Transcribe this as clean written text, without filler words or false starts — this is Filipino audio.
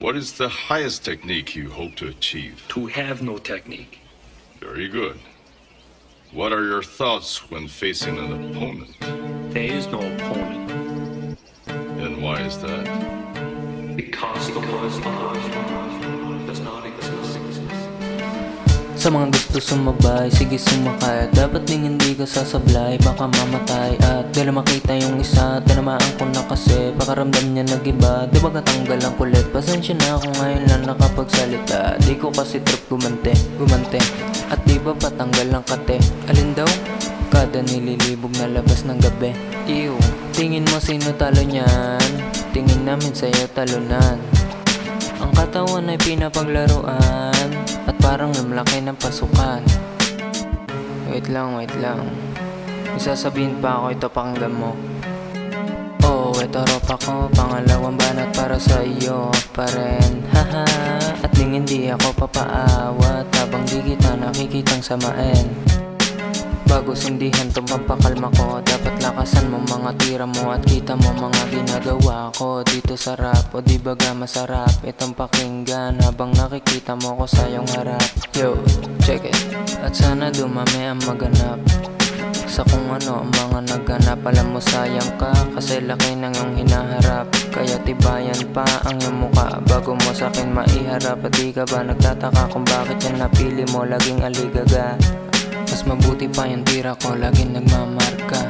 What is the highest technique you hope to achieve? To have no technique. Very good. What are your thoughts when facing an opponent? There is no opponent. And why is that? Because the word does not exist. Sa mga gusto sumabay, sige sumakay. Dapat ding hindi ka sasablay, baka mamatay. At dala makita yung isa, tinamaan ko na kasi pakaramdam niya nag-iba. Di ba katanggal ang kulit? Pasensya na ako ngayon lang nakapagsalita. Di ko kasi trip gumante At di ba patanggal ang kate? Alin daw? Kada nililibog na labas ng gabi. Ew, tingin mo sino talo niyan? Tingin namin sa'yo talunan. Ang katawan ay pinapaglaruan at parang lumlaki ng pasukan. Wait lang. May sasabihin pa ako, ito pakinggan mo. Oh, ito ropa ko, pangalawang banat para sa iyo pa rin. Haha, at ding hindi ako papaawat habang di kita nakikitang samain. Bago sindihan tong pampakalma ko, dapat lakasan mo mga tira mo at kita mo mga ginagawa ko dito sa rap. O di baga masarap itong pakinggan habang nakikita mo ko sa iyong harap. Yo, check it. At sana dumami ang maganap sa kung ano ang mga nagganap. Alam mo sayang ka kasi laki ng iyong hinaharap. Kaya tibayan pa ang iyong muka bago mo sa akin maiharap. At di ka ba nagtataka kung bakit yan napili mo laging aligaga? Mas mabuti pa yung tira ko, laging nagmamarka.